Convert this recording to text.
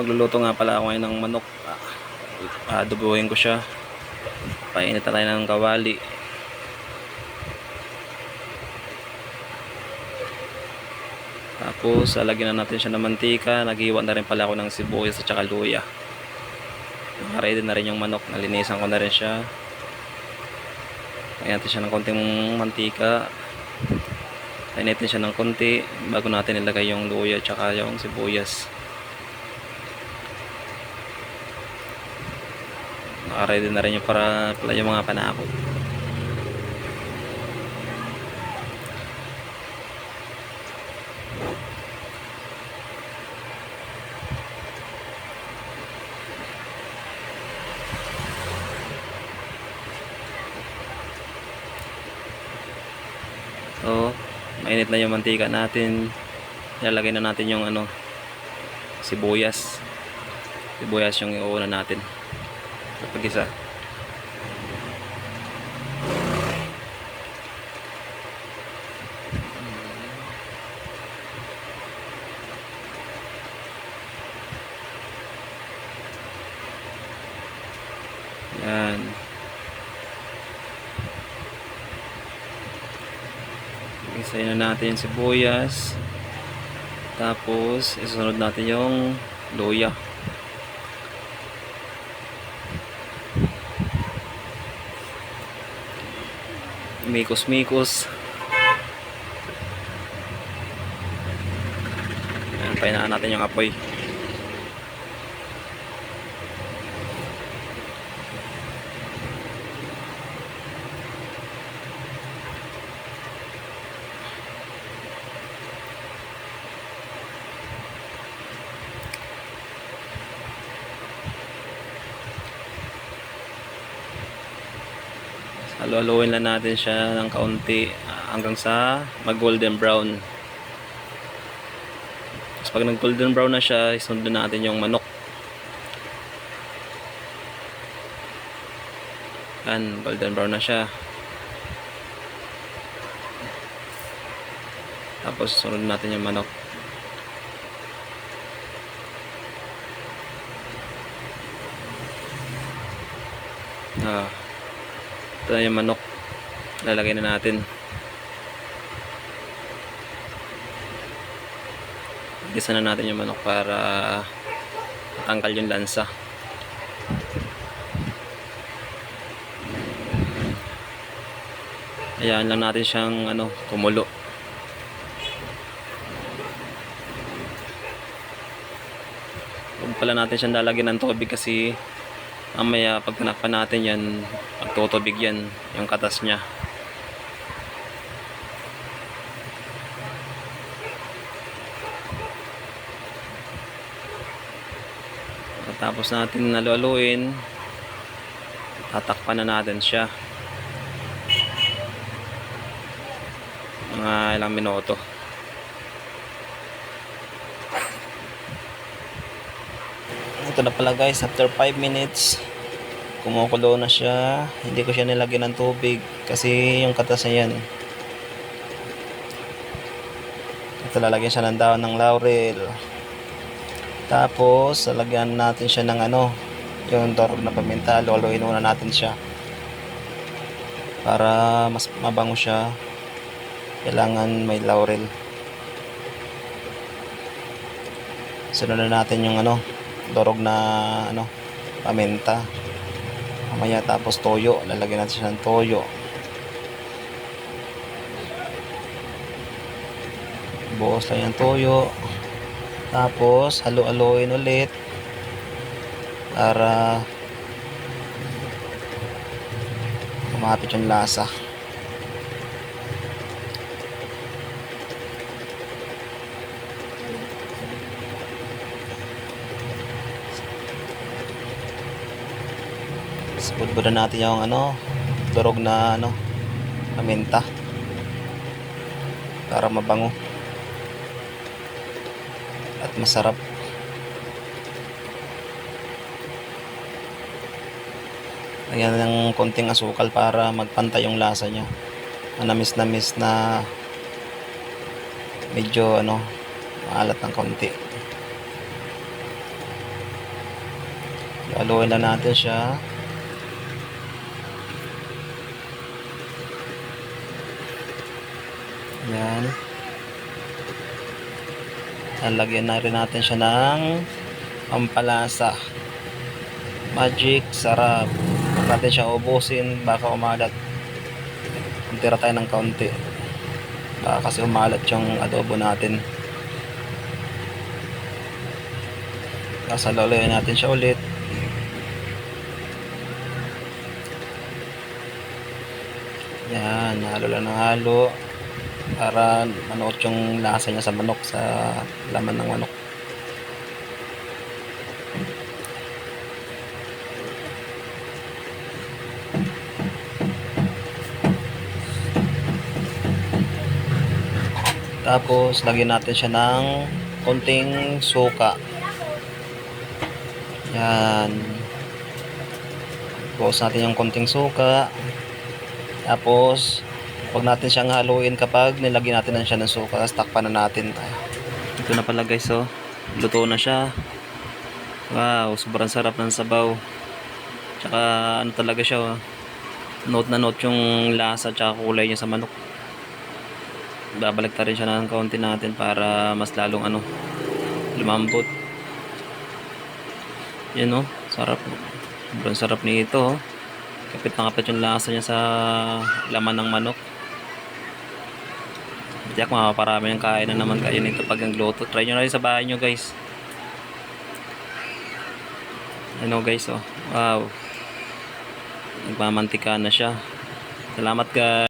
Magluluto nga pala ako ngayon ng manok. Adobohin ko siya. Painit na tayo ng kawali. Tapos lalagyan na natin siya ng mantika. Naghiwa na rin pala ako ng sibuyas at saka luya. Nakaready na rin yung manok. Nalinisan ko na rin siya. Lagyan natin siya ng konting mantika. Painitin siya ng konti bago natin ilagay yung luya at saka yung sibuyas. Naka-ready na rin yung para pala yung mga panakot. So, mainit na yung mantika natin. Ilalagay na natin yung sibuyas. Sibuyas yung iuuna natin. Kapag isa. Yan. Isayin na natin yung sibuyas. Tapos, isunod natin yung luya. Mikos-mikos. Ayan, pahinaan natin yung apoy. Halo-haloin lang natin siya ng kaunti hanggang sa mag golden brown. Tapos pag nag golden brown na siya, isunod natin yung manok. Yan, golden brown na siya. Tapos isunod natin yung manok. Ito na yung manok. Lalagay na natin. Gisa na natin yung manok para matanggal yung lansa. Ayan lang natin siyang kumulo. Huwag pala natin siyang lalagyan ng tubig kasi mamaya pag tinakpan natin yan, magtutubig yan yung katas niya. Tapos natin nalualuin, tatakpan na natin siya mga ilang minuto. Ito na pala guys, after 5 minutes kumukulo na siya. Hindi ko siya nilagyan ng tubig kasi yung katas na yan. Ito, lalagyan siya ng dahon ng laurel. Tapos lalagyan natin siya ng yung durog na paminta. Luluin muna natin siya para mas mabango siya. Kailangan may laurel. Sunod na natin yung durog na paminta. Mamaya, tapos toyo, lalagyan natin siya ng toyo. Buhos lang yung toyo. Tapos halo-haloin ulit para kumapit yung lasa. Budbudan natin yung durog na paminta para mabango at masarap. Lagyan ng konting asukal para magpantay yung lasa niya. Manamis-namis na medyo maalat ng konti. Haluin lang natin siya. Yan. Lagyan na rin natin siya ng pampalasa. Magic sarap. Huwag natin siya ubusin, baka umalat. Tira tayo ng kaunti. Baka kasi umalat yung adobo natin. Sasaluloyin natin siya ulit. Yan, halo lang ng halo para manuot yung lasa niya sa manok, sa laman ng manok. Tapos lagyan natin siya ng konting suka. Yan. Buhos natin yung konting suka. Tapos huwag natin siyang haluin kapag nilagyan natin na siya ng suka. Takpan na natin. Ito na pala guys, oh. Luto na siya. Wow, sobrang sarap ng sabaw. Tsaka ano talaga siya, oh. Note na note yung lasa tsaka kulay niya sa manok. Babalik ta rin siya ng kaunti natin para mas lalong lumambot. Yan, oh, sarap. Sobrang sarap nito, oh. Kapit na kapit yung lasa niya sa laman ng manok. Tiyak makaparami ng kain na naman kayo nito pag nagluto. Try nyo na rin sa bahay nyo guys. Ano guys, oh. Wow. Nagmamantika na siya. Salamat guys.